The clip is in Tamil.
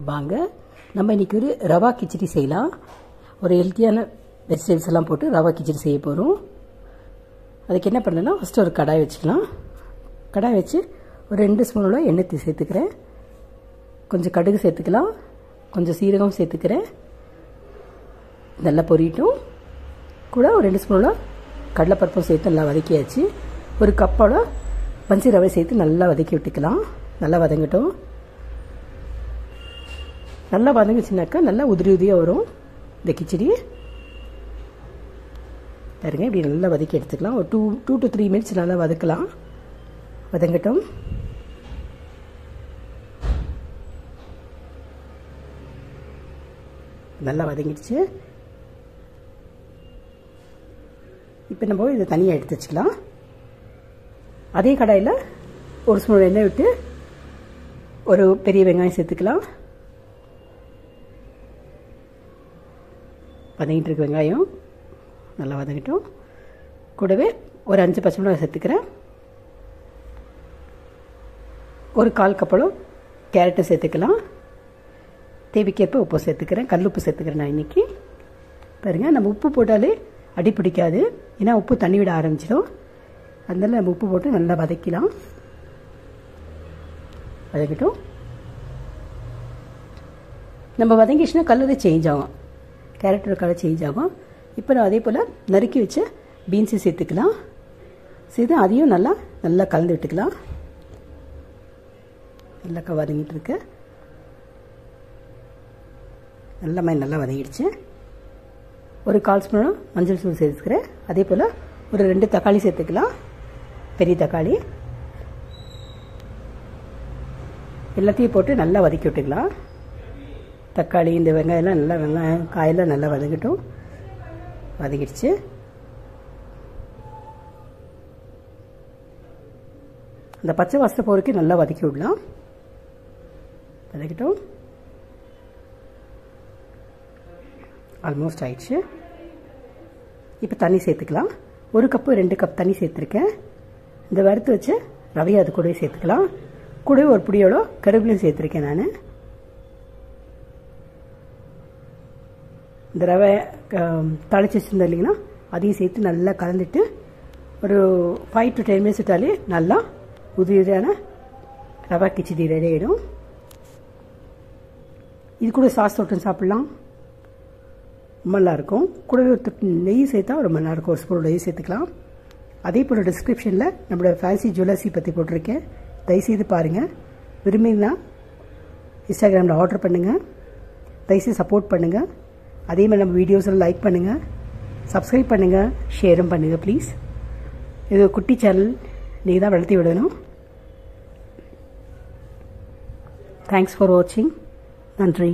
வாங்க நம்ம இன்றைக்கி ஒரு ரவா கிச்சடி செய்யலாம். ஒரு ஹெல்த்தியான வெஜிடபிள்ஸ் எல்லாம் போட்டு ரவா கிச்சடி செய்ய போகிறோம். அதுக்கு என்ன பண்ணணும்னா ஃபஸ்ட்டு ஒரு கடாய் வச்சுக்கலாம். கடாய் வச்சு ஒரு 2 ஸ்பூனோட எண்ணெய் சேர்த்துக்கிறேன். கொஞ்சம் கடுகு சேர்த்துக்கலாம், கொஞ்சம் சீரகம் சேர்த்துக்கிறேன். நல்லா பொரியட்டும். கூட ஒரு 2 ஸ்பூனோட கடலைப்பருப்பும் சேர்த்து நல்லா வதக்கியாச்சு. ஒரு கப்போட பஞ்சு ரவை சேர்த்து நல்லா வதக்கி விட்டுக்கலாம். நல்லா வதங்கட்டும். நல்லா வதங்கிச்சுனாக்கா நல்லா உதிரியாக வரும் இந்த கிச்சடி. பாருங்க, இப்படி நல்லா வதக்கி எடுத்துக்கலாம். ஒரு 2 to 3 மினிட்ஸ் நல்லா வதக்கலாம். வதங்கட்டும். நல்லா வதங்கிடுச்சு. இப்போ நம்ம இதை தனியாக எடுத்து வச்சுக்கலாம். அதே கடாயில் ஒரு ஸ்பூன் எண்ணெய் விட்டு ஒரு பெரிய வெங்காயம் சேர்த்துக்கலாம். வதங்கிட்டு இருக்க வெங்காயம் நல்லா வதங்கிட்டோம். கூடவே ஒரு 5 பச்சை மிளகாய் சேர்த்துக்கிறேன். ஒரு 1/4 கப்பளம் கேரட்டு சேர்த்துக்கலாம். தேவைக்கேற்ப உப்பு சேர்த்துக்கிறேன். கல் உப்பு சேர்த்துக்கிறேன் நான் இன்றைக்கி. பாருங்கள், நம்ம உப்பு போட்டாலே அடி பிடிக்காது. ஏன்னா உப்பு தண்ணி விட ஆரம்பிச்சிடும். அதனால நம்ம உப்பு போட்டு நல்லா வதக்கலாம். வதக்கிட்டோம். நம்ம வதங்கிச்சுன்னா கலரே சேஞ்ச் ஆகும், கேரட்டோட கலர் சேஞ்ச் ஆகும். இப்போ நான் அதே போல் நறுக்கி வச்ச பீன்ஸை சேர்த்துக்கலாம். சேர்த்து அதையும் நல்லா கலந்து விட்டுக்கலாம். நல்லா வதங்கிட்டு இருக்கு. நல்லா வதங்கிடுச்சு. ஒரு 1/4 ஸ்பூன் மஞ்சள் தூள் சேர்த்துக்கிறேன். அதே போல் ஒரு 2 தக்காளி சேர்த்துக்கலாம், பெரிய தக்காளி. எல்லாத்தையும் போட்டு நல்லா வதக்கி விட்டுக்கலாம். தக்காளி இந்த வெங்காயம்லாம் நல்லா வெங்காயம் காயெல்லாம் நல்லா வதங்கட்டும். வதங்கிடுச்சு. அந்த பச்சை வாசனை போகிறதுக்கு நல்லா வதக்கி விடலாம். வதக்கிட்டோம். ஆல்மோஸ்ட் ஆயிடுச்சு. இப்போ தண்ணி சேர்த்துக்கலாம். 1 கப்பு 2 கப் தண்ணி சேர்த்துருக்கேன். இந்த வறுத்து வச்சு ரவையை அது கூடவே சேர்த்துக்கலாம். கூடவே ஒரு பிடியோட கருவேப்பிலையும் சேர்த்துருக்கேன் நான். இந்த ரவை தழைச்சி வச்சுருந்தோம் இல்லைங்கன்னா அதையும் சேர்த்து நல்லா கலந்துட்டு ஒரு 5 to 10 மினிட்ஸ் விட்டாலே நல்லா உதிரியான ரவா கிச்சடி ரெடி ஆகிடும். இது கூட சாஸ் தொட்டு சாப்பிட்லாம், ரொம்ப நல்லாயிருக்கும். கூடவே ஒரு நெய் சேர்த்தா ரொம்ப நல்லாயிருக்கும். ஒரு ஸ்பூன் நெய் சேர்த்துக்கலாம். அதே போல் டிஸ்கிரிப்ஷனில் நம்மளோட ஃபேன்சி ஜுவல்லர்ஸி பற்றி போட்டிருக்கேன். தயவுசெய்து பாருங்கள். விரும்பிங்கன்னா இன்ஸ்டாகிராமில் ஆர்டர் பண்ணுங்கள். தயவுசெய்து சப்போர்ட் பண்ணுங்கள். அதே மாதிரி நம்ம வீடியோஸில் லைக் பண்ணுங்கள், சப்ஸ்கிரைப் பண்ணுங்கள், ஷேரும் பண்ணுங்கள் ப்ளீஸ். இது குட்டி சேனல், நீங்கள் தான் வளர்த்தி விடணும். தேங்க்ஸ் ஃபார் வாட்சிங். நன்றி.